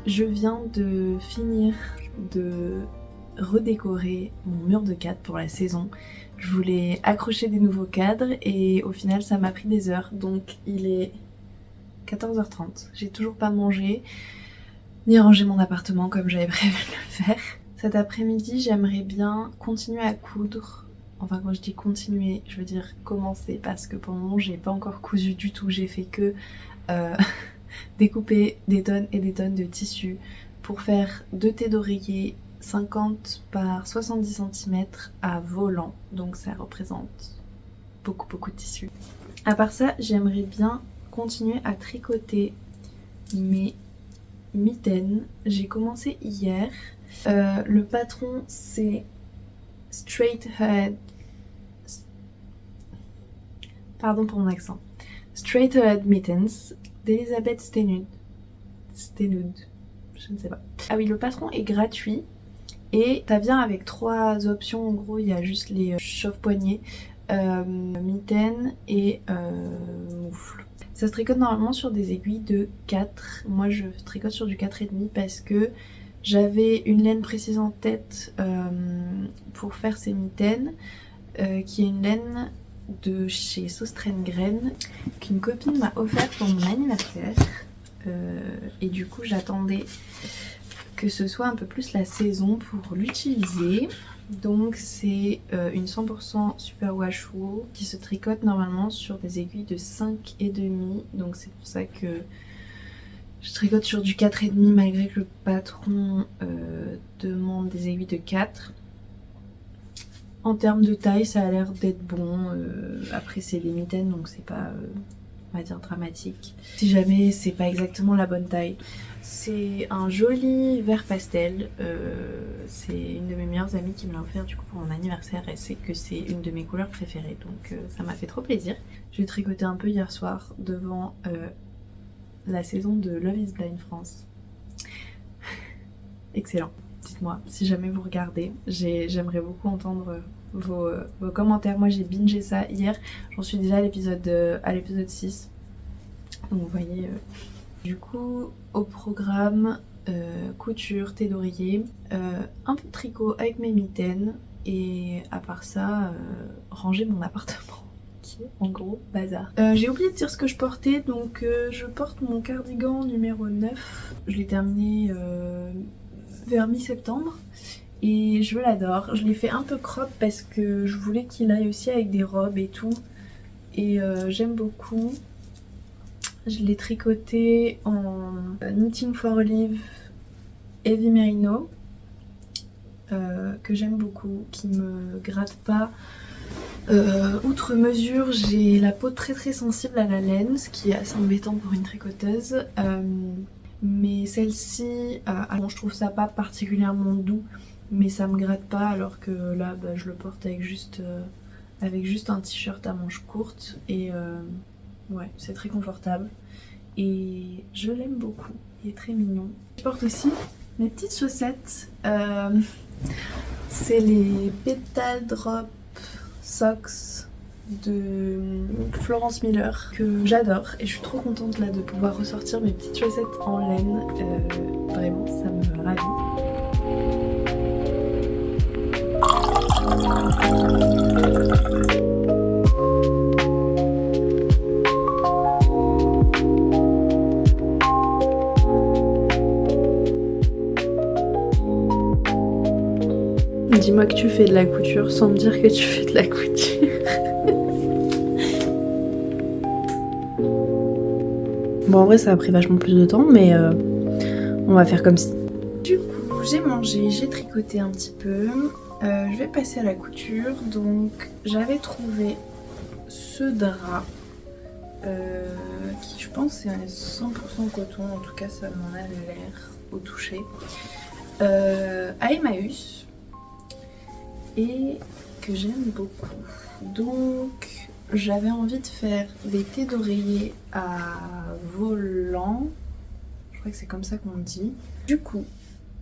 Je viens de finir de redécorer mon mur de cadres pour la saison. Je voulais accrocher des nouveaux cadres et au final ça m'a pris des heures. Donc il est 14h30. J'ai toujours pas mangé ni rangé mon appartement comme j'avais prévu de le faire. Cet après-midi j'aimerais bien continuer à coudre. Enfin quand je dis continuer, je veux dire commencer parce que pour le moment j'ai pas encore cousu du tout. J'ai fait que découper des tonnes et des tonnes de tissu pour faire 2 thés d'oreiller 50 par 70 cm à volant, donc ça représente beaucoup de tissu. À part ça, j'aimerais bien continuer à tricoter mes mitaines. J'ai commencé hier. Le patron c'est Straight Ahead. Pardon pour mon accent. Straight Ahead Mittens d'Elisabeth Stenud, je ne sais pas. Ah oui, le patron est gratuit et ça vient avec 3 options. En gros, il y a juste les chauffe-poignets, mitaines et moufles. Ça se tricote normalement sur des aiguilles de 4. Moi, je tricote sur du 4,5 parce que j'avais une laine précise en tête pour faire ces mitaines, qui est une laine de chez Saustraine Graine qu'une copine m'a offert pour mon anniversaire et du coup j'attendais que ce soit un peu plus la saison pour l'utiliser. Donc c'est une 100% superwash wool qui se tricote normalement sur des aiguilles de 5,5, donc c'est pour ça que je tricote sur du 4,5 malgré que le patron demande des aiguilles de 4. En termes de taille, ça a l'air d'être bon. Après, c'est les mitaines, donc c'est pas, on va dire, dramatique. Si jamais c'est pas exactement la bonne taille. C'est un joli vert pastel. C'est une de mes meilleures amies qui me l'a offert du coup pour mon anniversaire. Elle sait que c'est une de mes couleurs préférées, donc ça m'a fait trop plaisir. J'ai tricoté un peu hier soir devant la saison de Love is Blind France. Excellent. Dites-moi si jamais vous regardez. J'aimerais beaucoup entendre vos commentaires. Moi j'ai bingé ça hier. J'en suis déjà à l'épisode 6. Donc vous voyez. Du coup au programme couture, thé d'oreiller, un peu de tricot avec mes mitaines. Et à part ça, ranger mon appartement. Qui est en gros bazar. J'ai oublié de dire ce que je portais. Donc je porte mon cardigan numéro 9. Je l'ai terminé vers mi-septembre et je l'adore. Je l'ai fait un peu crop parce que je voulais qu'il aille aussi avec des robes et tout, et j'aime beaucoup. Je l'ai tricoté en Knitting for Olive Heavy Merino, que j'aime beaucoup, qui me gratte pas outre mesure. J'ai la peau très sensible à la laine, ce qui est assez embêtant pour une tricoteuse. Mais celle-ci, alors je trouve ça pas particulièrement doux, mais ça me gratte pas, alors que là je le porte avec juste un t-shirt à manches courtes et ouais, c'est très confortable et je l'aime beaucoup, il est très mignon. Je porte aussi mes petites chaussettes, c'est les Petal Drop Socks de Florence Miller que j'adore, et je suis trop contente là de pouvoir ressortir mes petites chaussettes en laine. Vraiment ça me ravit. Dis-moi que tu fais de la couture sans me dire que tu fais de la couture. Bon, en vrai ça a pris vachement plus de temps, mais on va faire comme si. Du coup j'ai mangé, j'ai tricoté un petit peu, je vais passer à la couture. Donc j'avais trouvé ce drap qui je pense est 100% coton, en tout cas ça m'en a l'air au toucher, à Emmaüs, et que j'aime beaucoup. Donc j'avais envie de faire des thés d'oreiller à volant, je crois que c'est comme ça qu'on dit. Du coup,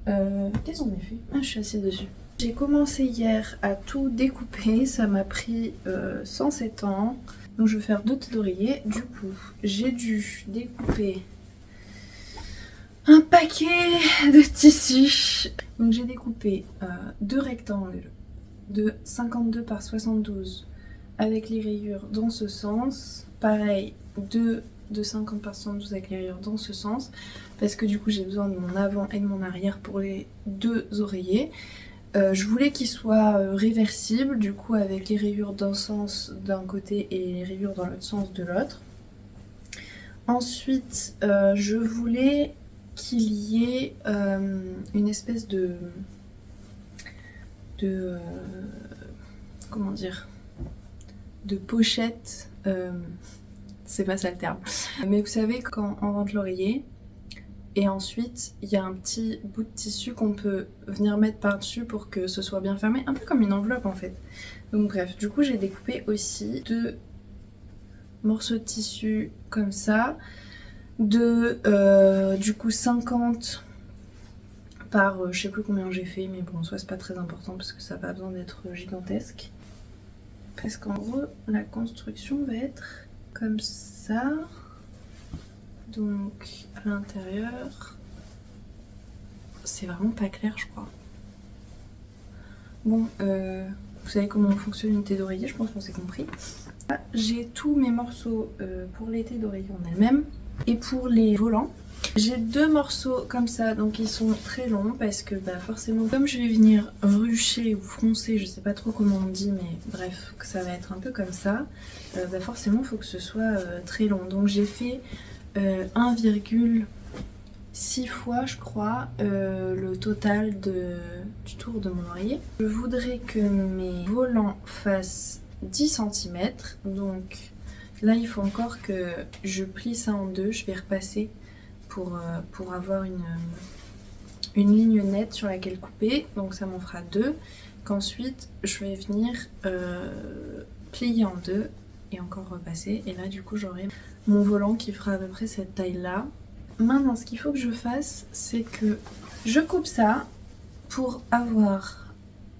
qu'est-ce qu'on a fait? Ah, je suis assise dessus. J'ai commencé hier à tout découper, ça m'a pris 107 ans. Donc je vais faire 2 thés d'oreiller. Du coup, j'ai dû découper un paquet de tissus. Donc j'ai découpé deux rectangles de 52 par 72 avec les rayures dans ce sens. Pareil, deux de 50 par 72 avec les rayures dans ce sens. Parce que du coup j'ai besoin de mon avant et de mon arrière pour les deux oreillers. Je voulais qu'ils soient réversibles, du coup avec les rayures d'un sens d'un côté et les rayures dans l'autre sens de l'autre. Ensuite, je voulais qu'il y ait une espèce de comment dire, de pochette, c'est pas ça le terme, mais vous savez quand on rentre l'oreiller et ensuite il y a un petit bout de tissu qu'on peut venir mettre par dessus pour que ce soit bien fermé, un peu comme une enveloppe en fait. Donc bref, du coup j'ai découpé aussi deux morceaux de tissu comme ça, de du coup 50 par je sais plus combien j'ai fait, mais bon soit c'est pas très important parce que ça n'a pas besoin d'être gigantesque, parce qu'en gros la construction va être comme ça. Donc à l'intérieur c'est vraiment pas clair je crois. Bon vous savez comment fonctionne une thé d'oreiller, je pense qu'on s'est compris. J'ai tous mes morceaux pour les thés d'oreiller en elles-mêmes et pour les volants. J'ai deux morceaux comme ça, donc ils sont très longs parce que bah, forcément comme je vais venir rucher ou froncer, je sais pas trop comment on dit, mais bref, que ça va être un peu comme ça, bah forcément il faut que ce soit très long. Donc j'ai fait 1,6 fois je crois le total du tour de mon oreiller. Je voudrais que mes volants fassent 10 cm, donc là il faut encore que je plie ça en deux, je vais repasser pour avoir une ligne nette sur laquelle couper, donc ça m'en fera deux, qu'ensuite je vais venir plier en deux et encore repasser, et là du coup j'aurai mon volant qui fera à peu près cette taille là. Maintenant ce qu'il faut que je fasse, c'est que je coupe ça pour avoir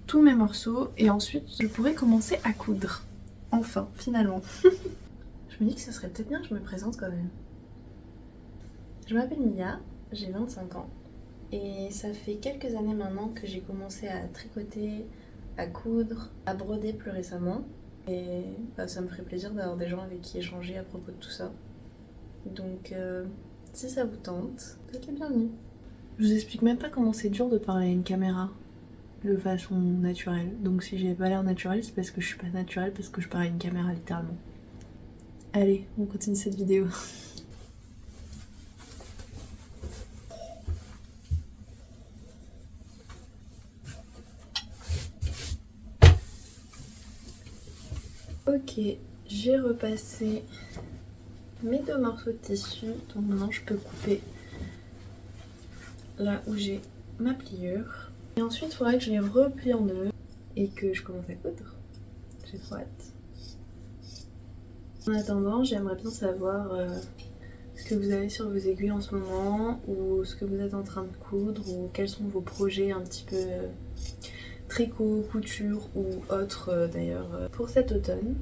tous mes morceaux et ensuite je pourrai commencer à coudre. Enfin, finalement. Je me dis que ce serait peut-être bien que je me présente quand même. Je m'appelle Mia, j'ai 25 ans et ça fait quelques années maintenant que j'ai commencé à tricoter, à coudre, à broder plus récemment. Et bah, ça me ferait plaisir d'avoir des gens avec qui échanger à propos de tout ça. Donc si ça vous tente, vous êtes les bienvenus. Je vous explique même pas comment c'est dur de parler à une caméra de façon naturelle. Donc si j'ai pas l'air naturelle, c'est parce que je suis pas naturelle, parce que je parle à une caméra littéralement. Allez, on continue cette vidéo. Ok, j'ai repassé mes deux morceaux de tissu, donc maintenant je peux couper là où j'ai ma pliure. Et ensuite il faudrait que je les replie en deux et que je commence à coudre. J'ai trop hâte. En attendant, j'aimerais bien savoir ce que vous avez sur vos aiguilles en ce moment, ou ce que vous êtes en train de coudre, ou quels sont vos projets un petit peu tricot, couture ou autre d'ailleurs pour cet automne.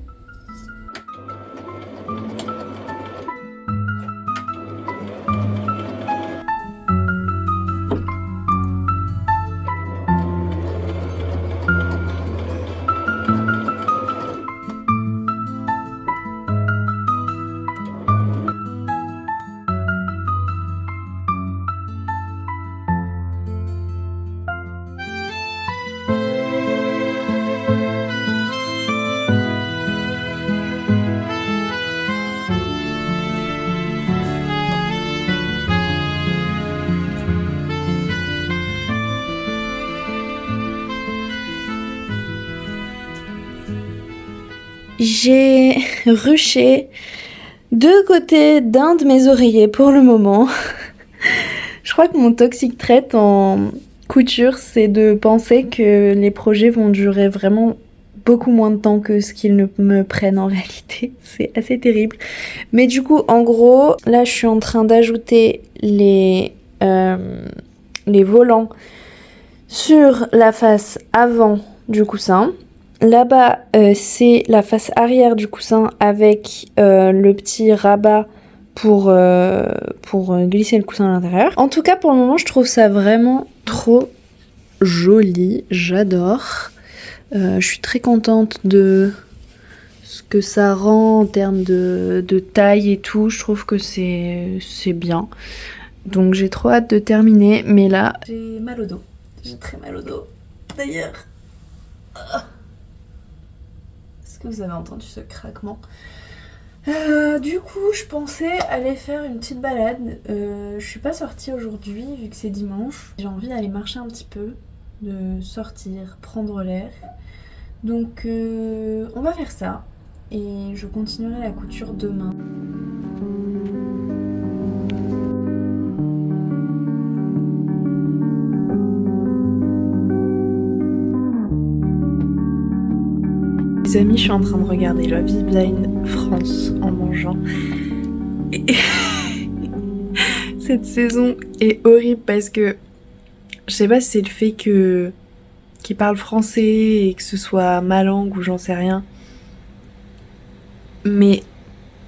J'ai ruché deux côtés d'un de mes oreillers pour le moment. Je crois que mon toxic trait en couture, c'est de penser que les projets vont durer vraiment beaucoup moins de temps que ce qu'ils ne me prennent en réalité. C'est assez terrible. Mais du coup, en gros, là, je suis en train d'ajouter les volants sur la face avant du coussin. Là-bas, c'est la face arrière du coussin avec le petit rabat pour glisser le coussin à l'intérieur. En tout cas, pour le moment, je trouve ça vraiment trop joli. J'adore. Je suis très contente de ce que ça rend en termes de taille et tout. Je trouve que c'est bien. Donc j'ai trop hâte de terminer. Mais là, j'ai mal au dos. J'ai très mal au dos. D'ailleurs. Est-ce que vous avez entendu ce craquement ? Du coup, je pensais aller faire une petite balade. Je suis pas sortie aujourd'hui vu que c'est dimanche. J'ai envie d'aller marcher un petit peu, de sortir, prendre l'air. Donc, on va faire ça et je continuerai la couture demain. Les amis, je suis en train de regarder Love is Blind France en mangeant. Et cette saison est horrible parce que je sais pas si c'est le fait qu'ils parlent français et que ce soit ma langue ou j'en sais rien. Mais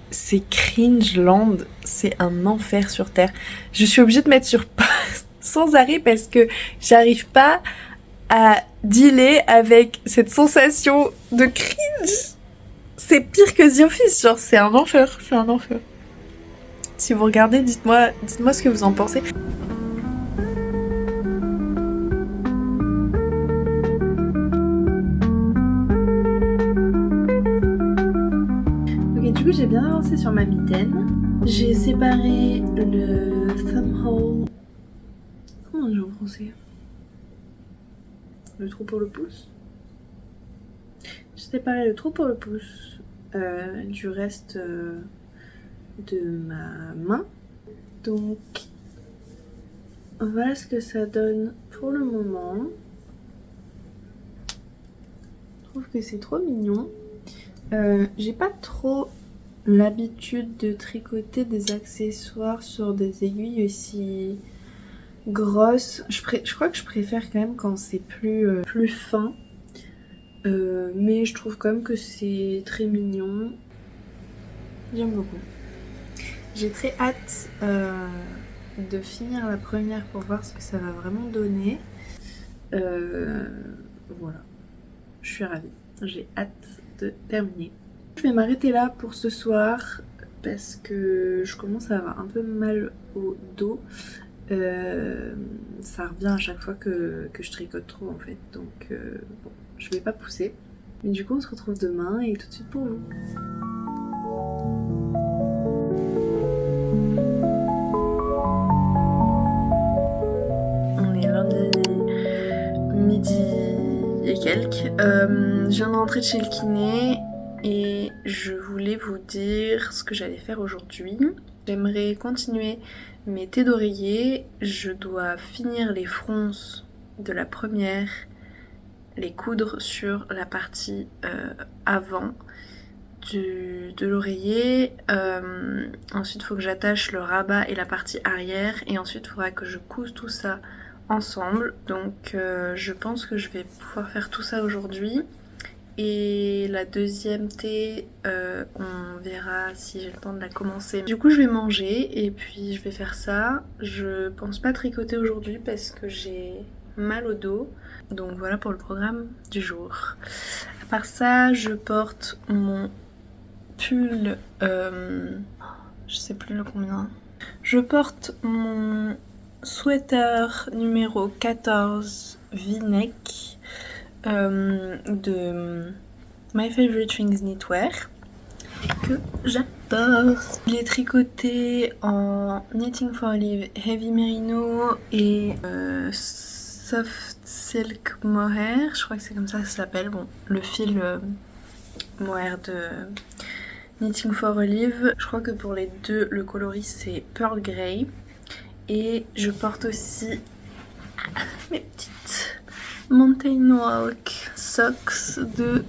c'est cringeland, c'est un enfer sur terre. Je suis obligée de mettre sur pause sans arrêt parce que j'arrive pas à dealer avec cette sensation de cringe. C'est pire que The Office, genre c'est un enfer, c'est un enfer. Si vous regardez, dites-moi ce que vous en pensez. Ok, du coup j'ai bien avancé sur ma mitaine. J'ai séparé le thumb hole. Comment on dit en français ? Le trou pour le pouce. J'ai séparé le trou pour le pouce du reste de ma main. Donc voilà ce que ça donne pour le moment. Je trouve que c'est trop mignon. J'ai pas trop l'habitude de tricoter des accessoires sur des aiguilles aussi grosses. Je crois que je préfère quand même quand c'est plus fin. Mais je trouve quand même que c'est très mignon. J'aime beaucoup. J'ai très hâte de finir la première pour voir ce que ça va vraiment donner. Voilà. Je suis ravie. J'ai hâte de terminer. Je vais m'arrêter là pour ce soir parce que je commence à avoir un peu mal au dos. Ça revient à chaque fois que je tricote trop en fait. Donc bon, je vais pas pousser. Mais du coup on se retrouve demain et tout de suite pour vous. On est lundi midi et quelques. Je viens de rentrer de chez le kiné et je voulais vous dire ce que j'allais faire aujourd'hui. J'aimerais continuer mes thés d'oreiller. Je dois finir les fronces de la première, les coudre sur la partie avant de l'oreiller. Ensuite il faut que j'attache le rabat et la partie arrière et ensuite il faudra que je couse tout ça ensemble. Donc je pense que je vais pouvoir faire tout ça aujourd'hui. Et la deuxième thé, on verra si j'ai le temps de la commencer. Du coup je vais manger et puis je vais faire ça. Je pense pas tricoter aujourd'hui parce que j'ai mal au dos. Donc voilà pour le programme du jour. À part ça, je porte mon pull, je sais plus le combien. Je porte mon sweater numéro 14 V-neck de My Favorite Things Knitwear que j'adore. Il est tricoté en Knitting for Olive Heavy Merino et Soft Silk Mohair, je crois que c'est comme ça que ça s'appelle. Bon, le fil mohair de Knitting for Olive. Je crois que pour les deux, le coloris c'est Pearl Grey. Et je porte aussi mes petites Mountain Walk Socks de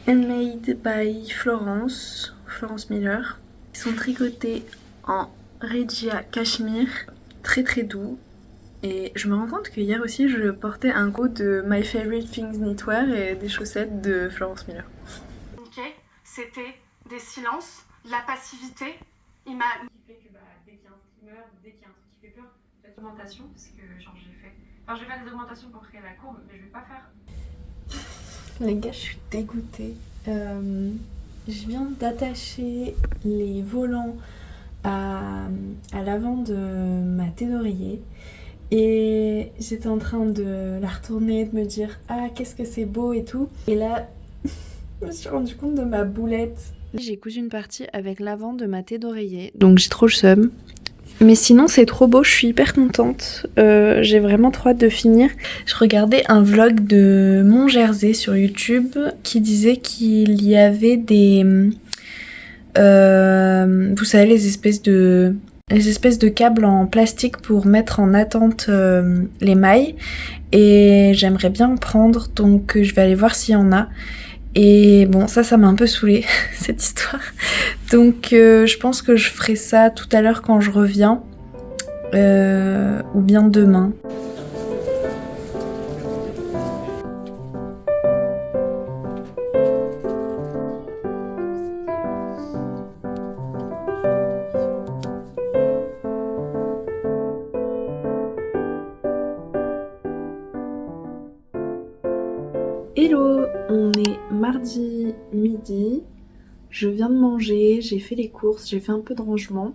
Handmade by Florence Miller. Ils sont tricotés en Regia Cashmere, très très doux. Et je me rends compte que hier aussi je portais un coup de My Favorite Things Knitwear et des chaussettes de Florence Miller. C'était des silences, de la passivité, Il m'a qui fait que dès qu'il y a un streamer, dès qu'il y a un truc qui fait peur, la augmentation, parce que genre je vais faire des augmentations pour créer la courbe, mais je vais pas faire. Les gars, je suis dégoûtée. Je viens d'attacher les volants à l'avant de ma thé d'oreiller et j'étais en train de la retourner, de me dire ah qu'est-ce que c'est beau et tout. Et là, je me suis rendu compte de ma boulette. J'ai cousu une partie avec l'avant de ma thé d'oreiller, donc j'ai trop le seum. Mais sinon c'est trop beau, je suis hyper contente, j'ai vraiment trop hâte de finir. Je regardais un vlog de Mont Jersey sur YouTube qui disait qu'il y avait des... vous savez les espèces de câbles en plastique pour mettre en attente les mailles. Et j'aimerais bien en prendre, donc je vais aller voir s'il y en a. Et bon, ça m'a un peu saoulée, cette histoire. Donc je pense que je ferai ça tout à l'heure quand je reviens. Ou bien demain. Hello, on est mardi midi. Je viens de manger, j'ai fait les courses, j'ai fait un peu de rangement.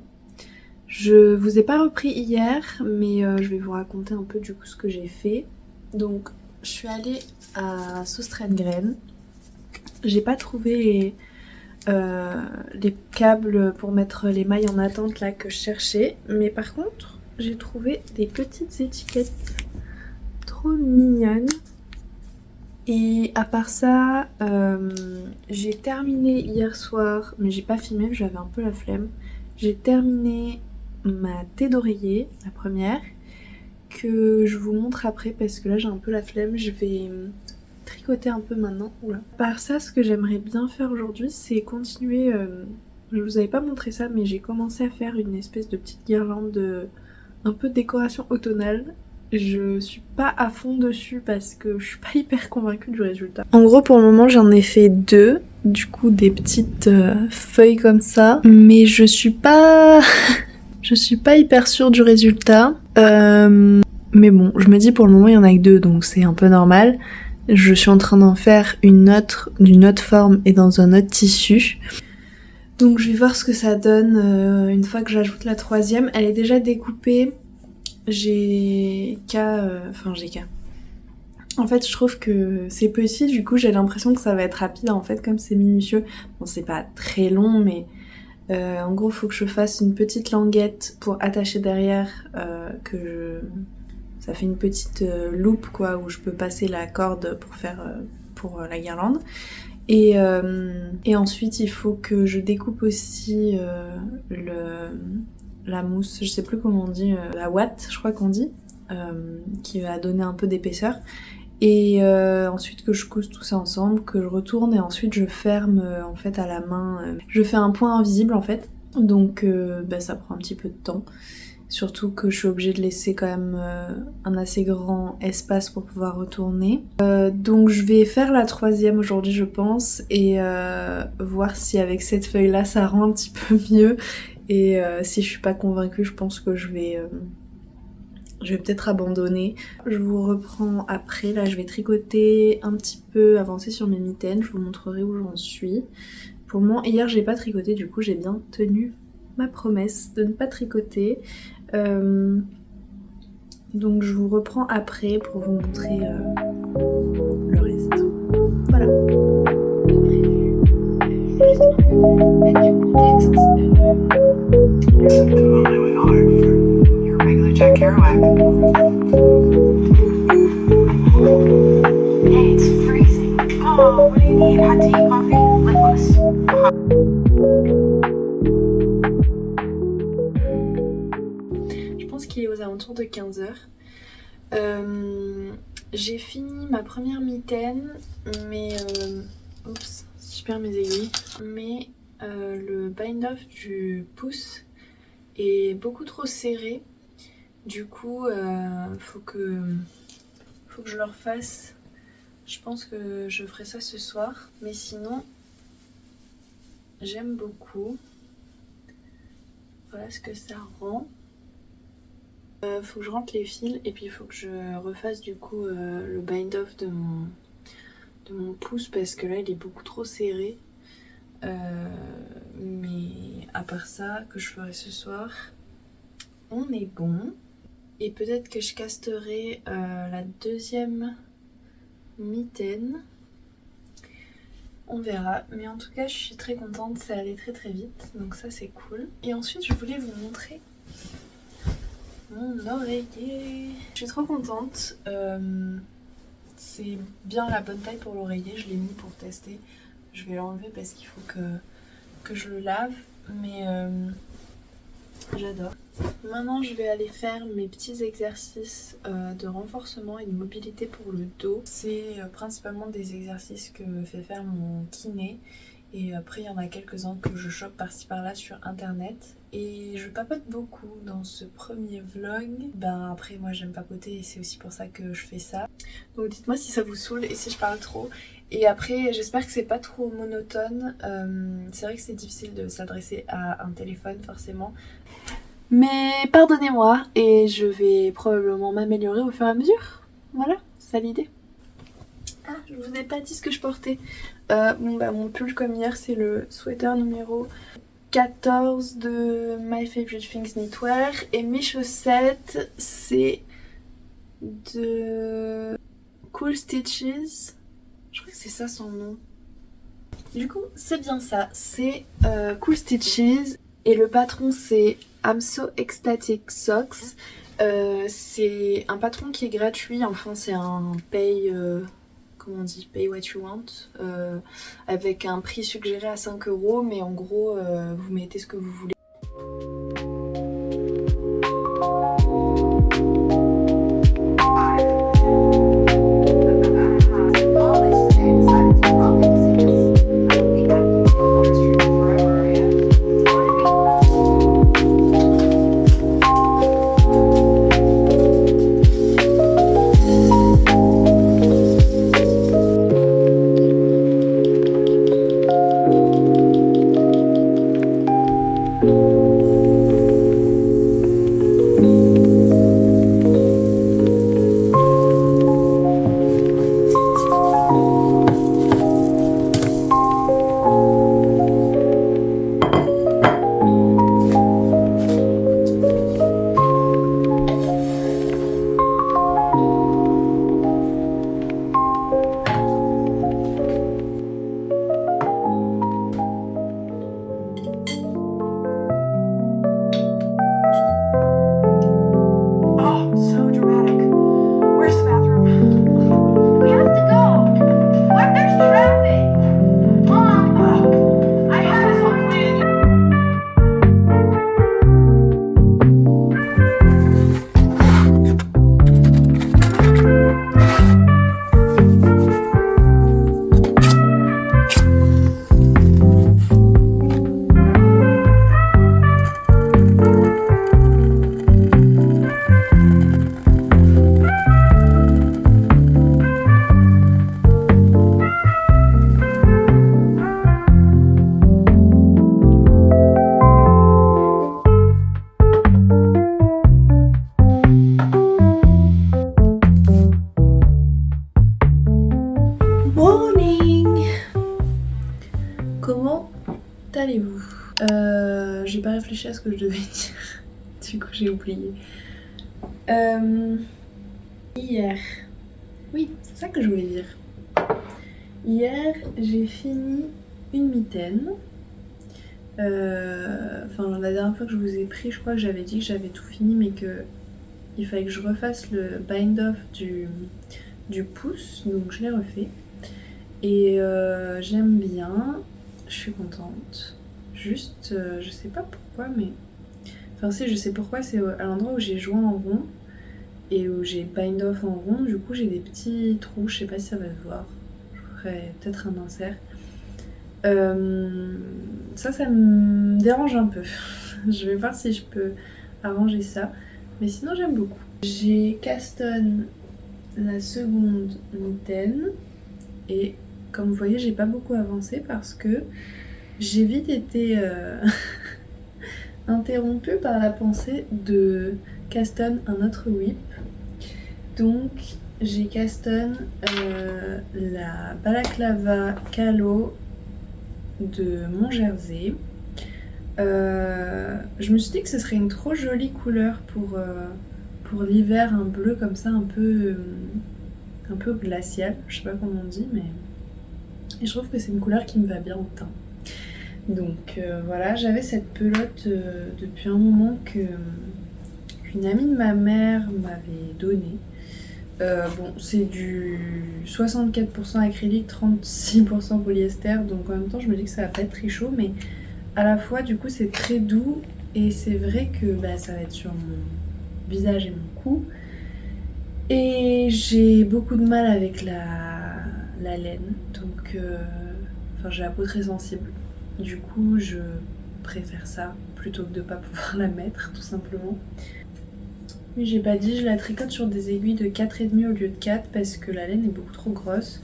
Je vous ai pas repris hier, mais je vais vous raconter un peu du coup ce que j'ai fait. Donc, je suis allée à Soestredtgren. J'ai pas trouvé les câbles pour mettre les mailles en attente là que je cherchais, mais par contre, j'ai trouvé des petites étiquettes trop mignonnes. Et à part ça, j'ai terminé hier soir, mais j'ai pas filmé, j'avais un peu la flemme. J'ai terminé ma thé d'oreiller, la première, que je vous montre après parce que là j'ai un peu la flemme. Je vais tricoter un peu maintenant. Oula. À part ça, ce que j'aimerais bien faire aujourd'hui, c'est continuer. Je vous avais pas montré ça, mais j'ai commencé à faire une espèce de petite guirlande un peu de décoration automnale. Je suis pas à fond dessus parce que je suis pas hyper convaincue du résultat. En gros, pour le moment, j'en ai fait 2, du coup des petites feuilles comme ça, mais je suis pas je suis pas hyper sûre du résultat. Mais bon, je me dis pour le moment, il y en a que 2, donc c'est un peu normal. Je suis en train d'en faire une autre d'une autre forme et dans un autre tissu. Donc je vais voir ce que ça donne une fois que j'ajoute la troisième. Elle est déjà découpée. J'ai qu'à... En fait, je trouve que c'est petit, du coup j'ai l'impression que ça va être rapide en fait, comme c'est minutieux. Bon, c'est pas très long, mais en gros, il faut que je fasse une petite languette pour attacher derrière, ça fait une petite loupe quoi, où je peux passer la corde pour faire pour la guirlande. Et ensuite, il faut que je découpe aussi la mousse, je sais plus comment on dit, la ouate, je crois qu'on dit, qui va donner un peu d'épaisseur. Et ensuite que je couse tout ça ensemble, que je retourne et ensuite je ferme en fait à la main. Je fais un point invisible en fait, donc ça prend un petit peu de temps. Surtout que je suis obligée de laisser quand même un assez grand espace pour pouvoir retourner. Donc je vais faire la troisième aujourd'hui je pense et voir si avec cette feuille là ça rend un petit peu mieux. Et si je suis pas convaincue, je pense que je vais peut-être abandonner. Je vous reprends après, là je vais tricoter un petit peu, avancer sur mes mitaines, je vous montrerai où j'en suis. Pour le moment, hier j'ai pas tricoté, du coup j'ai bien tenu ma promesse de ne pas tricoter. Donc je vous reprends après pour vous montrer le reste. Voilà. Juste pour mettre du contexte. Jack Kerouac. Hey, it's freezing. Oh, what do you need? Hot tea, coffee, lip gloss. Je pense qu'il est aux alentours de 15h. J'ai fini ma première mitaine, mais oups, si je perds mes aiguilles. Mais le bind-off du pouce est beaucoup trop serré. Du coup, faut que je le refasse. Je pense que je ferai ça ce soir. Mais sinon, j'aime beaucoup. Voilà ce que ça rend. Faut que je rentre les fils et puis il faut que je refasse du coup le bind off de mon pouce parce que là il est beaucoup trop serré. Mais à part ça, que je ferai ce soir, on est bon. Et peut-être que je casterai la deuxième mitaine. On verra. Mais en tout cas, je suis très contente. Ça allait très très vite. Donc ça, c'est cool. Et ensuite, je voulais vous montrer mon oreiller. Je suis trop contente. C'est bien la bonne taille pour l'oreiller. Je l'ai mis pour tester. Je vais l'enlever parce qu'il faut que je le lave. Mais j'adore. Maintenant, je vais aller faire mes petits exercices de renforcement et de mobilité pour le dos. C'est principalement des exercices que me fait faire mon kiné. Et après, il y en a quelques-uns que je chope par-ci par-là sur internet. Et je papote beaucoup dans ce premier vlog. Ben après, moi j'aime papoter et c'est aussi pour ça que je fais ça. Donc dites-moi si ça vous saoule et si je parle trop. Et après, j'espère que c'est pas trop monotone. C'est vrai que c'est difficile de s'adresser à un téléphone forcément. Mais pardonnez-moi et je vais probablement m'améliorer au fur et à mesure. Voilà, c'est l'idée. Ah, je vous ai pas dit ce que je portais. Mon pull comme hier, c'est le sweater numéro 14 de My Favorite Things Knitwear. Et mes chaussettes, c'est de Cool Stitches. Je crois que c'est ça son nom. Du coup, c'est bien ça. C'est Cool Stitches. Et le patron, c'est I'm So Ecstatic Socks. C'est un patron qui est gratuit. Enfin, c'est un comment on dit, pay what you want, avec un prix suggéré à 5 €, mais en gros, vous mettez ce que vous voulez. Comment allez-vous? J'ai pas réfléchi à ce que je devais dire. Du coup, j'ai oublié. Hier. Oui, c'est ça que je voulais dire. Hier, j'ai fini une mitaine. Enfin, la dernière fois que je vous ai pris, je crois que j'avais dit que j'avais tout fini, mais que il fallait que je refasse le bind-off du pouce. Donc, je l'ai refait. Et j'aime bien. Je suis contente. Juste, je sais pas pourquoi, mais... Enfin si, je sais pourquoi, c'est à l'endroit où j'ai joint en rond et où j'ai bind off en rond, du coup j'ai des petits trous, je sais pas si ça va se voir. Je ferai peut-être un insert. Ça me dérange un peu. Je vais voir si je peux arranger ça. Mais sinon j'aime beaucoup. J'ai castonne la seconde mitaine et comme vous voyez j'ai pas beaucoup avancé parce que j'ai vite été interrompue par la pensée de caston un autre whip. Donc j'ai caston la balaclava Calo de mon Jersey. Je me suis dit que ce serait une trop jolie couleur pour l'hiver, un bleu comme ça un peu glacial, je sais pas comment on dit, mais et je trouve que c'est une couleur qui me va bien au teint. Donc voilà, j'avais cette pelote depuis un moment qu'une amie de ma mère m'avait donnée. Bon, c'est du 64% acrylique, 36% polyester, donc en même temps je me dis que ça va pas être très chaud, mais à la fois du coup c'est très doux et c'est vrai que ça va être sur mon visage et mon cou. Et j'ai beaucoup de mal avec la laine, donc j'ai la peau très sensible. Du coup je préfère ça plutôt que de pas pouvoir la mettre tout simplement. Oui, j'ai pas dit, je la tricote sur des aiguilles de 4,5 au lieu de 4 parce que la laine est beaucoup trop grosse.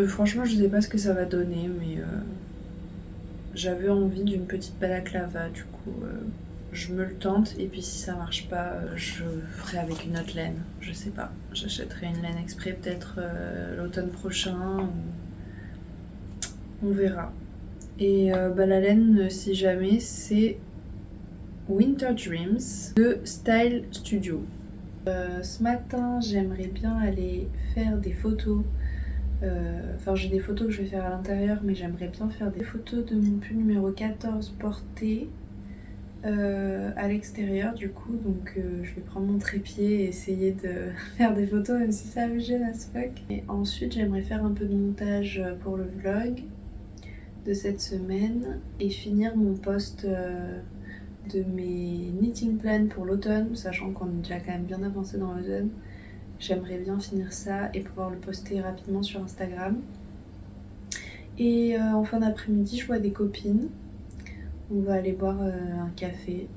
Franchement je sais pas ce que ça va donner, mais j'avais envie d'une petite balaclava, du coup je me le tente, et puis si ça marche pas, je ferai avec une autre laine, je sais pas. J'achèterai une laine exprès peut-être l'automne prochain, on verra. Et la laine, si jamais, c'est Winter Dreams de Style Studio. Ce matin, j'aimerais bien aller faire des photos. J'ai des photos que je vais faire à l'intérieur, mais j'aimerais bien faire des photos de mon pull numéro 14 porté à l'extérieur du coup. Donc je vais prendre mon trépied et essayer de faire des photos, même si ça me gêne as fuck. Et ensuite, j'aimerais faire un peu de montage pour le vlog de cette semaine et finir mon post de mes knitting plans pour l'automne, sachant qu'on est déjà quand même bien avancé dans l'automne. J'aimerais bien finir ça et pouvoir le poster rapidement sur Instagram. Et en fin d'après-midi, je vois des copines. On va aller boire un café.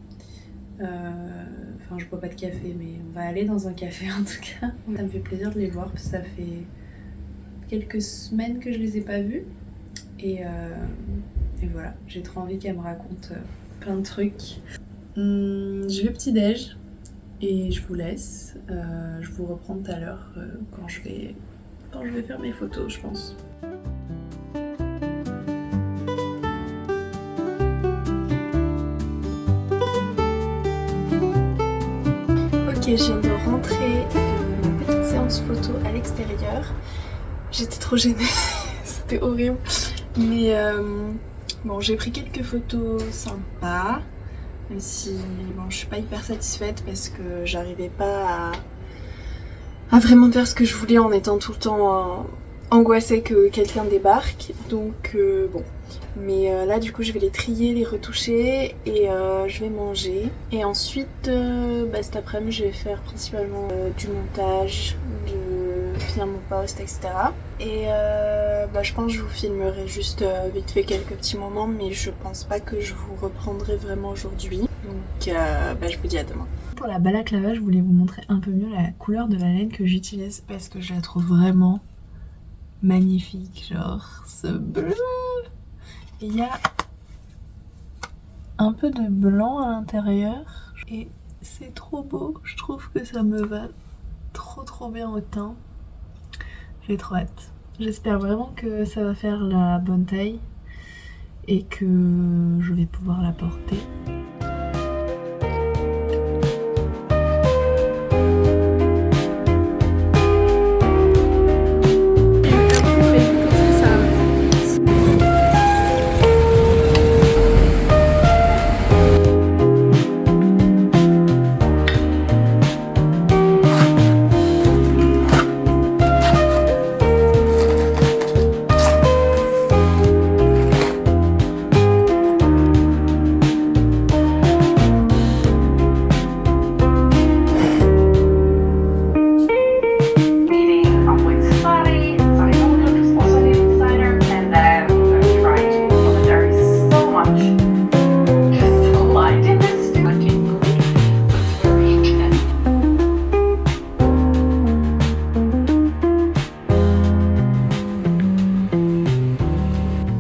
Je bois pas de café, mais on va aller dans un café en tout cas. Ça me fait plaisir de les voir parce que ça fait quelques semaines que je les ai pas vues. Et voilà, j'ai trop envie qu'elles me racontent plein de trucs. Je vais petit-déj et je vous laisse. Je vous reprends tout à l'heure quand je vais faire mes photos, je pense. Ok, je viens de rentrer de ma petite séance photo à l'extérieur. J'étais trop gênée, c'était horrible. Mais bon, j'ai pris quelques photos sympas. Même si je suis pas hyper satisfaite parce que j'arrivais pas à vraiment faire ce que je voulais en étant tout le temps angoissée que quelqu'un débarque. Donc bon. Mais là du coup je vais les trier, les retoucher et je vais manger. Et ensuite cet après-midi je vais faire principalement du montage, finir mon post, etc. Et je pense que je vous filmerai juste vite fait quelques petits moments, mais je pense pas que je vous reprendrai vraiment aujourd'hui. Donc je vous dis à demain. Pour la balaclava, je voulais vous montrer un peu mieux la couleur de la laine que j'utilise parce que je la trouve vraiment magnifique, genre ce bleu. Et il y a un peu de blanc à l'intérieur et c'est trop beau. Je trouve que ça me va trop bien au teint. J'ai trop hâte. J'espère vraiment que ça va faire la bonne taille et que je vais pouvoir la porter.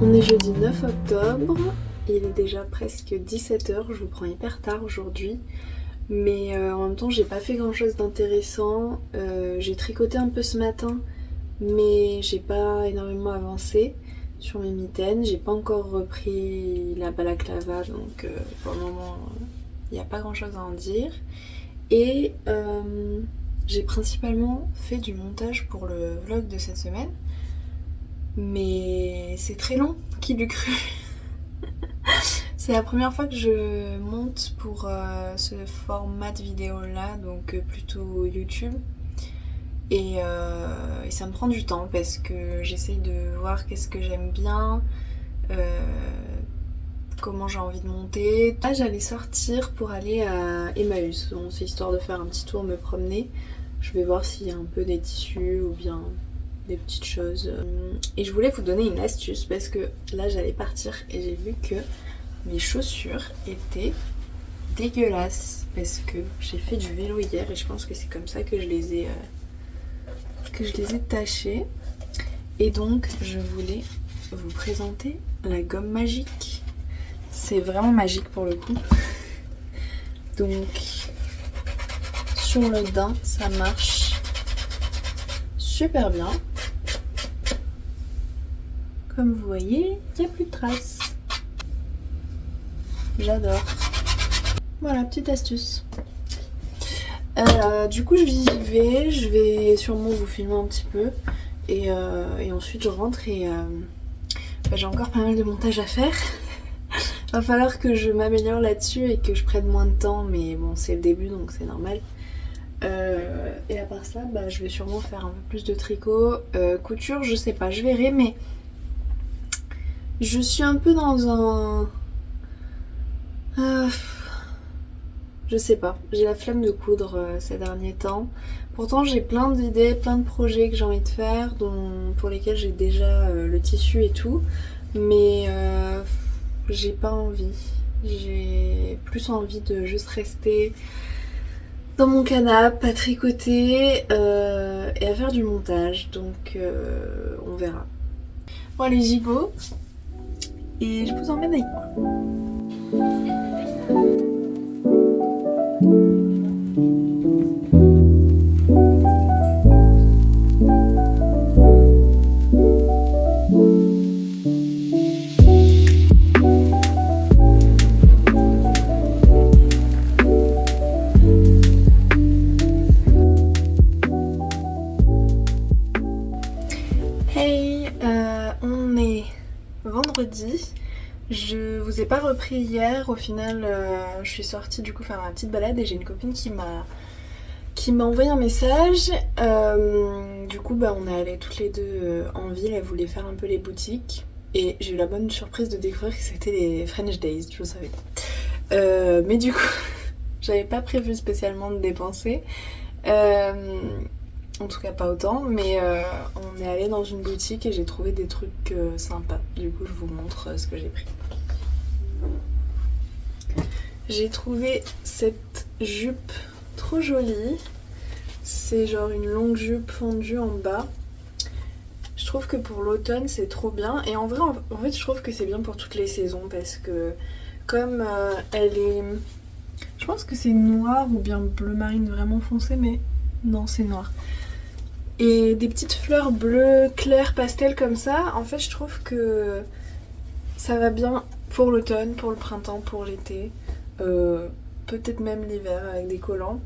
On est jeudi 9 octobre Il est déjà presque 17h, je vous prends hyper tard aujourd'hui. Mais en même temps j'ai pas fait grand chose d'intéressant. J'ai tricoté un peu ce matin mais j'ai pas énormément avancé sur mes mitaines. J'ai pas encore repris la balaclava donc pour le moment il n'y a pas grand chose à en dire. Et j'ai principalement fait du montage pour le vlog de cette semaine. Mais c'est très long, qui l'eût cru. C'est la première fois que je monte pour ce format de vidéo là, donc plutôt YouTube. Et ça me prend du temps parce que j'essaye de voir qu'est-ce que j'aime bien, comment j'ai envie de monter. Là j'allais sortir pour aller à Emmaüs, donc c'est histoire de faire un petit tour, me promener. Je vais voir s'il y a un peu des tissus ou bien des petites choses. Et je voulais vous donner une astuce parce que là j'allais partir et j'ai vu que mes chaussures étaient dégueulasses parce que j'ai fait du vélo hier et je pense que c'est comme ça que je les ai tachées. Et donc je voulais vous présenter la gomme magique. C'est vraiment magique pour le coup. Donc sur le daim ça marche super bien. Comme vous voyez, il n'y a plus de traces. J'adore. Voilà, petite astuce. Du coup, je vais sûrement vous filmer un petit peu. Et ensuite, je rentre et j'ai encore pas mal de montage à faire. Va falloir que je m'améliore là-dessus et que je prenne moins de temps. Mais bon, c'est le début, donc c'est normal. Et à part ça, je vais sûrement faire un peu plus de tricot. Couture, je sais pas, je verrai. Mais je suis un peu dans un... je sais pas, j'ai la flemme de coudre ces derniers temps. Pourtant j'ai plein d'idées, plein de projets que j'ai envie de faire, pour lesquels j'ai déjà le tissu et tout. Mais j'ai pas envie. J'ai plus envie de juste rester dans mon canapé à tricoter et à faire du montage. Donc on verra. Bon allez, j'y go. Et je vous emmène avec moi. Hey, on est vendredi. Je vous ai pas repris hier, au final je suis sortie du coup faire ma petite balade et j'ai une copine qui m'a envoyé un message. Du coup on est allées toutes les deux en ville, elle voulait faire un peu les boutiques et j'ai eu la bonne surprise de découvrir que c'était les French Days, je le savais. Mais du coup j'avais pas prévu spécialement de dépenser. En tout cas pas autant, mais on est allé dans une boutique et j'ai trouvé des trucs sympas. Du coup je vous montre ce que j'ai pris. J'ai trouvé cette jupe trop jolie. C'est genre une longue jupe fondue en bas. Je trouve que pour l'automne c'est trop bien. Et en vrai, en fait je trouve que c'est bien pour toutes les saisons parce que comme elle est... Je pense que c'est noir ou bien bleu marine vraiment foncé, mais non c'est noir. Et des petites fleurs bleues claires pastel comme ça, en fait je trouve que ça va bien pour l'automne, pour le printemps, pour l'été, peut-être même l'hiver avec des collants.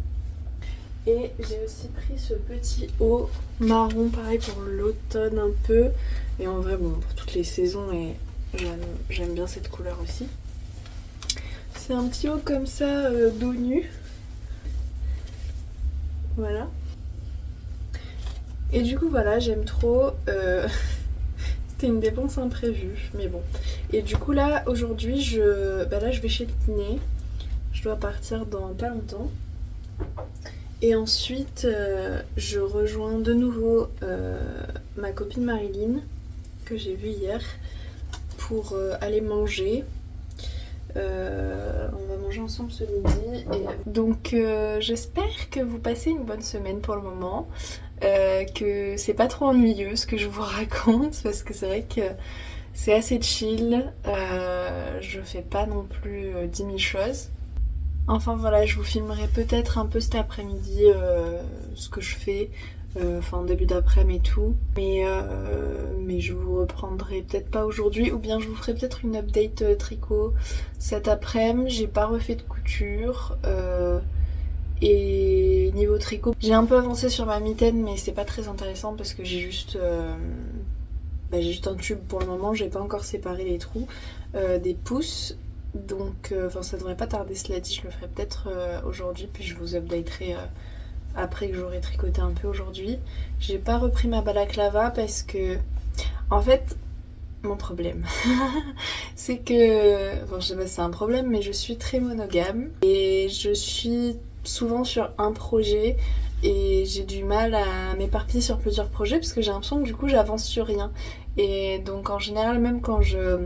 Et j'ai aussi pris ce petit haut marron pareil pour l'automne un peu. Et en vrai bon pour toutes les saisons et j'aime bien cette couleur aussi. C'est un petit haut comme ça dos nu. Voilà. Et du coup voilà, j'aime trop. C'était une dépense imprévue, mais bon. Et du coup là, aujourd'hui, là je vais chez le kiné. Je dois partir dans pas longtemps. Et ensuite, je rejoins de nouveau ma copine Marilyn, que j'ai vue hier, pour aller manger. On va manger ensemble ce midi. Et donc j'espère que vous passez une bonne semaine pour le moment. Que c'est pas trop ennuyeux ce que je vous raconte parce que c'est vrai que c'est assez chill. je fais pas non plus 10 000 choses. Enfin voilà, je vous filmerai peut-être un peu cet après-midi ce que je fais, enfin début d'après-midi et tout. Mais je vous reprendrai peut-être pas aujourd'hui, ou bien je vous ferai peut-être une update tricot cet après-midi. J'ai pas refait de couture. Et niveau tricot, j'ai un peu avancé sur ma mitaine, mais c'est pas très intéressant parce que j'ai juste un tube pour le moment, j'ai pas encore séparé les trous des pouces. Donc ça devrait pas tarder, cela dit, je le ferai peut-être aujourd'hui, puis je vous updaterai après que j'aurai tricoté un peu aujourd'hui. J'ai pas repris ma balaclava parce que, en fait, mon problème, c'est que, bon je sais pas si c'est un problème, mais je suis très monogame et je suis souvent sur un projet et j'ai du mal à m'éparpiller sur plusieurs projets parce que j'ai l'impression que du coup j'avance sur rien. Et donc en général, même quand je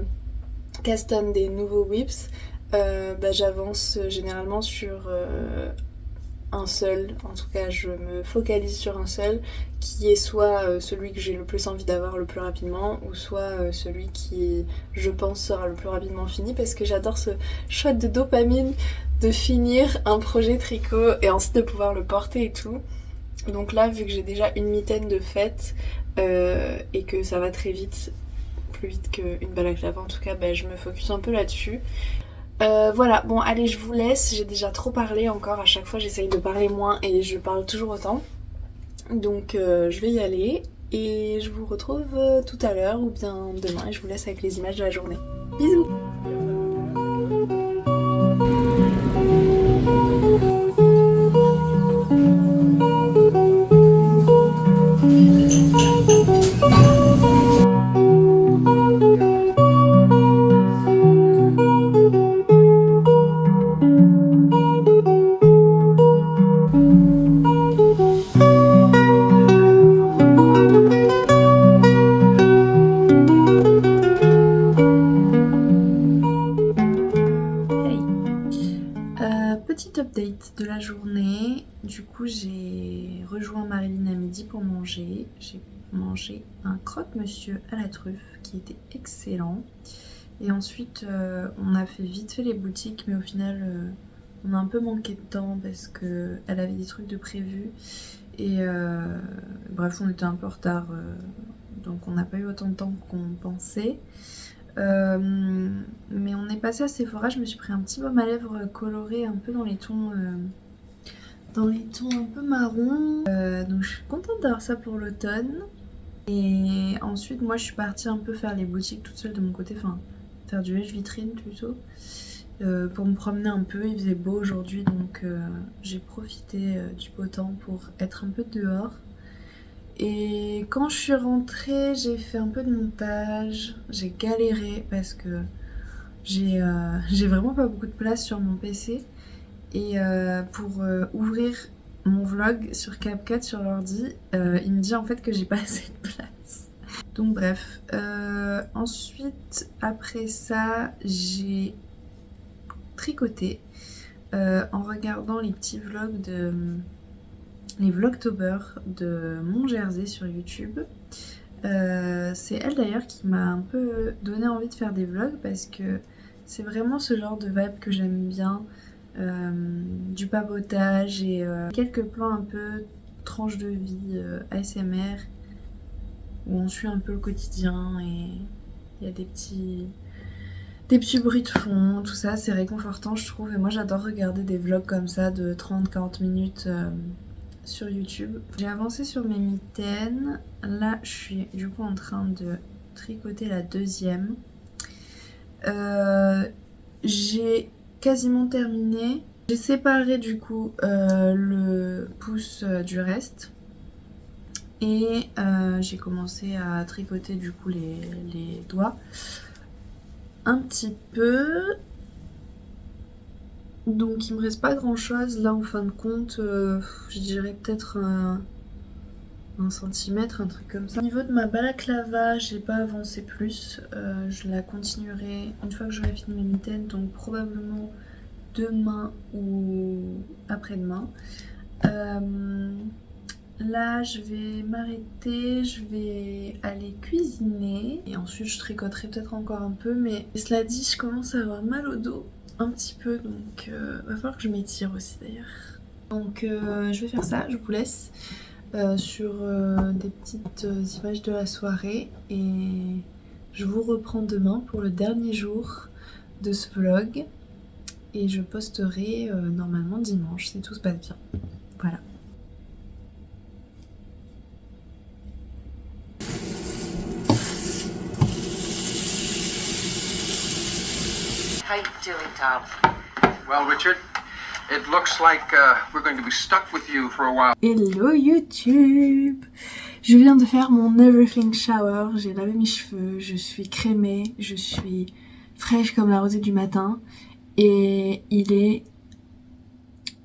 custom des nouveaux whips, j'avance généralement sur un seul, en tout cas je me focalise sur un seul, qui est soit celui que j'ai le plus envie d'avoir le plus rapidement, ou soit celui qui je pense sera le plus rapidement fini, parce que j'adore ce shot de dopamine de finir un projet tricot et ensuite de pouvoir le porter et tout. Donc là, vu que j'ai déjà une mitaine de fête et que ça va très vite, plus vite qu'une balaclava en tout cas, je me focus un peu là-dessus. Voilà, bon allez, je vous laisse, j'ai déjà trop parlé encore, à chaque fois j'essaye de parler moins et je parle toujours autant. Donc je vais y aller et je vous retrouve tout à l'heure ou bien demain et je vous laisse avec les images de la journée. Bisous! Petite update de la journée. Du coup, j'ai rejoint Marilyn à midi pour manger. J'ai mangé un croque-monsieur à la truffe qui était excellent. Et ensuite, on a fait vite fait les boutiques, mais au final, on a un peu manqué de temps parce qu'elle avait des trucs de prévu. Et bref, on était un peu en retard, donc on n'a pas eu autant de temps qu'on pensait. Mais on est passé à Sephora, je me suis pris un petit baume à lèvres coloré un peu dans les tons un peu marron. Donc je suis contente d'avoir ça pour l'automne. Et ensuite moi je suis partie un peu faire les boutiques toute seule de mon côté, enfin faire du lèche-vitrine plutôt, pour me promener un peu. Il faisait beau aujourd'hui donc j'ai profité du beau temps pour être un peu dehors. Et quand je suis rentrée, j'ai fait un peu de montage, j'ai galéré parce que j'ai vraiment pas beaucoup de place sur mon PC. Et pour ouvrir mon vlog sur CapCut sur l'ordi, il me dit en fait que j'ai pas assez de place. Donc bref, ensuite après ça, j'ai tricoté en regardant les petits vlogs les Vlogtober de Mon Jersey sur YouTube. C'est elle d'ailleurs qui m'a un peu donné envie de faire des vlogs parce que c'est vraiment ce genre de vibe que j'aime bien, du papotage et quelques plans un peu tranches de vie ASMR où on suit un peu le quotidien et il y a des petits bruits de fond, tout ça, c'est réconfortant je trouve. Et moi j'adore regarder des vlogs comme ça de 30-40 minutes sur YouTube. J'ai avancé sur mes mitaines. Là, je suis du coup en train de tricoter la deuxième. J'ai quasiment terminé. J'ai séparé du coup le pouce du reste. Et j'ai commencé à tricoter du coup les doigts. Un petit peu. Donc il me reste pas grand chose là en fin de compte, je dirais peut-être un centimètre, un truc comme ça. Au niveau de ma balaclava, j'ai pas avancé plus, je la continuerai une fois que j'aurai fini mes mitaines, donc probablement demain ou après-demain. là je vais m'arrêter, je vais aller cuisiner et ensuite je tricoterai peut-être encore un peu, mais cela dit je commence à avoir mal au dos un petit peu, donc va falloir que je m'étire aussi d'ailleurs. Donc je vais faire ça, je vous laisse sur des petites images de la soirée et je vous reprends demain pour le dernier jour de ce vlog et je posterai normalement dimanche si tout se passe bien. Voilà. How you doing, Tom? Well, Richard, it looks like we're going to be stuck with you for a while. Hello YouTube! Je viens de faire mon everything shower, j'ai lavé mes cheveux, je suis crémée, je suis fraîche comme la rosée du matin et il est...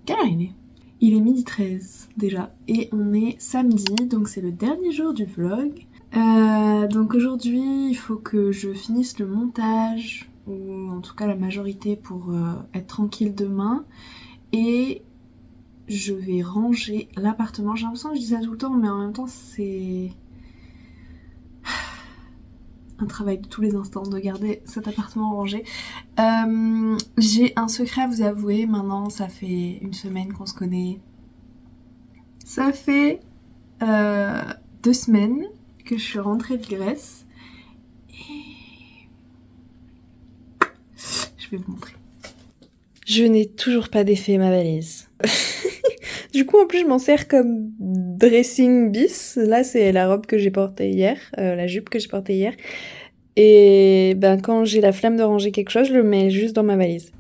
Quelle heure il est? Il est 12h13 déjà et on est samedi, donc c'est le dernier jour du vlog. Donc aujourd'hui il faut que je finisse le montage, ou en tout cas la majorité pour être tranquille demain, et je vais ranger l'appartement. J'ai l'impression que je dis ça tout le temps, mais en même temps c'est un travail de tous les instants de garder cet appartement rangé. J'ai un secret à vous avouer, maintenant ça fait une semaine qu'on se connaît. Ça fait 2 semaines que je suis rentrée de Grèce et je vais vous montrer. Je n'ai toujours pas défait ma valise. Du coup en plus je m'en sers comme dressing bis. Là c'est la robe que j'ai portée hier, la jupe que j'ai portée hier. Et ben quand j'ai la flemme de ranger quelque chose, je le mets juste dans ma valise.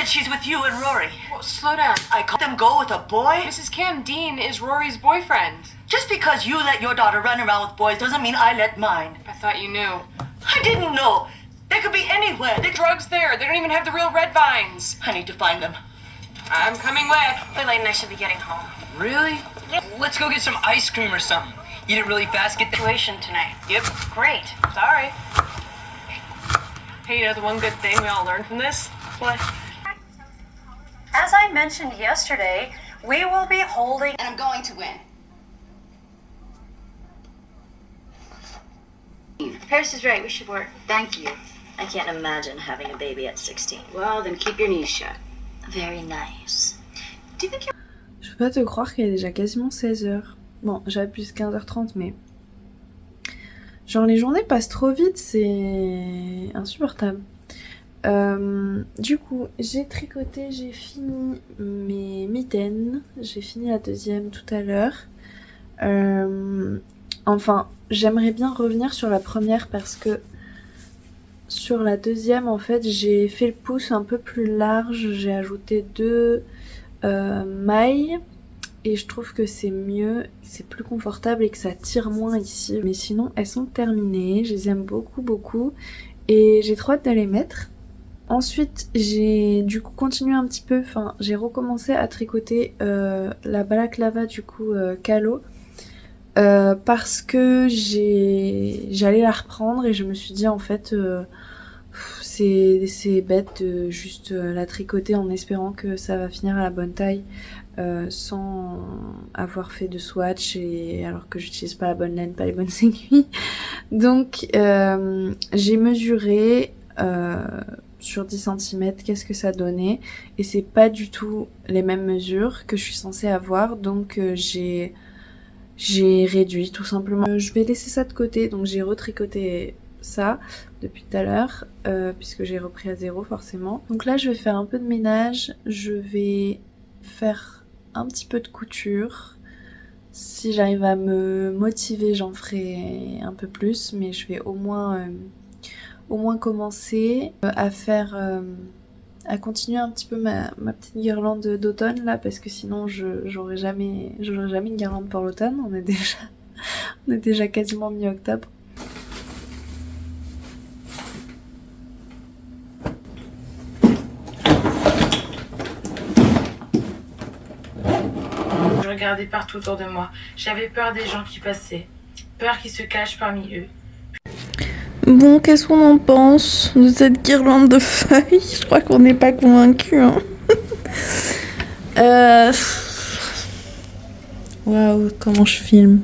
She's with you and Rory. Well, slow down. I called them go with a boy? Mrs. Kim, Dean is Rory's boyfriend. Just because you let your daughter run around with boys doesn't mean I let mine. I thought you knew. I didn't know. They could be anywhere. The drugs there. They don't even have the real red vines. I need to find them. I'm coming with. Elaine and I should be getting home. Really? Let's go get some ice cream or something. Eat it really fast, get the Situation tonight. Yep. Great. Sorry. Hey, you know the one good thing we all learned from this? What? As I mentioned yesterday, we will be holding... And I'm going to win. Paris is right. We should work. Thank you. I can't imagine having a baby at 16. Well, then keep your knees shut. Very nice. Do you think you're... Je peux pas te croire qu'il est déjà quasiment 16h. Bon, j'avais plus 15h30, mais... Genre les journées passent trop vite, c'est insupportable. Du coup, j'ai tricoté, j'ai fini mes mitaines, j'ai fini la deuxième tout à l'heure. Enfin, j'aimerais bien revenir sur la première parce que sur la deuxième, en fait, j'ai fait le pouce un peu plus large, j'ai ajouté 2 mailles et je trouve que c'est mieux, c'est plus confortable et que ça tire moins ici. Mais sinon, elles sont terminées, je les aime beaucoup beaucoup et j'ai trop hâte de les mettre. Ensuite j'ai du coup continué un petit peu, enfin j'ai recommencé à tricoter la balaclava du coup Calo parce que j'allais la reprendre et je me suis dit en fait c'est bête de juste la tricoter en espérant que ça va finir à la bonne taille sans avoir fait de swatch et alors que j'utilise pas la bonne laine, pas les bonnes aiguilles. Donc j'ai mesuré sur 10 cm qu'est-ce que ça donnait et c'est pas du tout les mêmes mesures que je suis censée avoir, donc j'ai réduit tout simplement. Je vais laisser ça de côté, donc j'ai retricoté ça depuis tout à l'heure, puisque j'ai repris à 0 forcément. Donc là je vais faire un peu de ménage, je vais faire un petit peu de couture. Si j'arrive à me motiver, j'en ferai un peu plus, mais je vais au moins commencer à faire... à continuer un petit peu ma petite guirlande d'automne là, parce que sinon j'aurai jamais une guirlande pour l'automne. On est déjà quasiment mi-octobre. Je regardais partout autour de moi. J'avais peur des gens qui passaient, peur qu'ils se cachent parmi eux. Bon, qu'est-ce qu'on en pense de cette guirlande de feuilles? Je crois qu'on n'est pas convaincus. Hein. Waouh, comment je filme.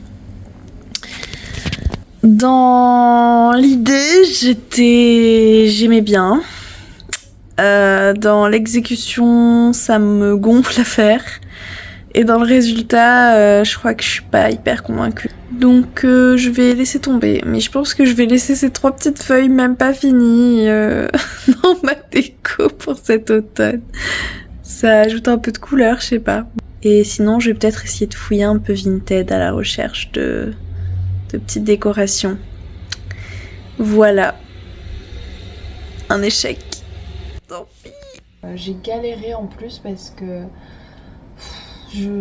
Dans l'idée, j'aimais bien. Dans l'exécution, ça me gonfle à faire. Et dans le résultat, je crois que je suis pas hyper convaincue. Donc je vais laisser tomber. Mais je pense que je vais laisser ces 3 petites feuilles même pas finies dans ma déco pour cet automne. Ça ajoute un peu de couleur, je sais pas. Et sinon, je vais peut-être essayer de fouiller un peu Vinted à la recherche de petites décorations. Voilà. Un échec. Tant pis. J'ai galéré en plus parce que...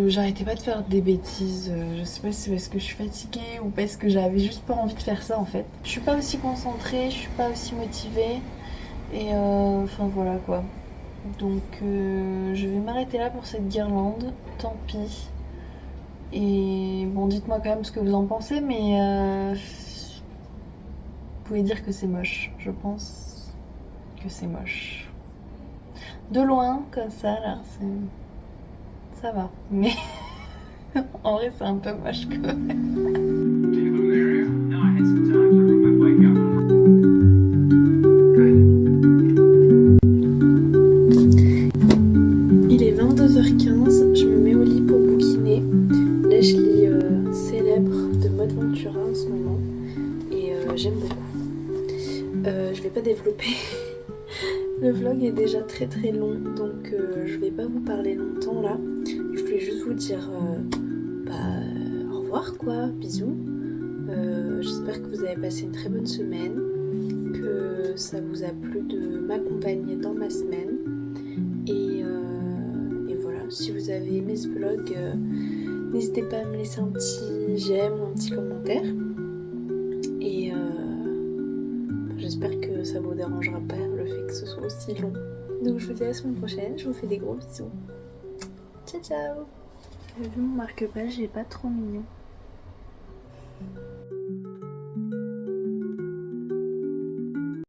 j'arrêtais pas de faire des bêtises, je sais pas si c'est parce que je suis fatiguée ou parce que j'avais juste pas envie de faire ça en fait. Je suis pas aussi concentrée, je suis pas aussi motivée et enfin voilà quoi. Donc je vais m'arrêter là pour cette guirlande, tant pis. Et bon, dites-moi quand même ce que vous en pensez, mais vous pouvez dire que c'est moche, je pense que c'est moche. De loin comme ça là, ça va, mais en vrai c'est un peu moche quand même. Il est 22h15, je me mets au lit pour bouquiner. Là je lis Célèbre de Maud Ventura en ce moment et j'aime beaucoup. Je vais pas développer. Le vlog est déjà très très long, donc je vais pas vous parler longtemps là. Je voulais juste vous dire au revoir quoi, bisous. J'espère que vous avez passé une très bonne semaine, que ça vous a plu de m'accompagner dans ma semaine. Et voilà, si vous avez aimé ce vlog, n'hésitez pas à me laisser un petit j'aime ou un petit commentaire. Et j'espère que ça vous dérangera pas le fait que ce soit aussi long. Donc je vous dis à la semaine prochaine, je vous fais des gros bisous. Ciao ciao. Vous avez vu mon marque-page, il est pas trop mignon.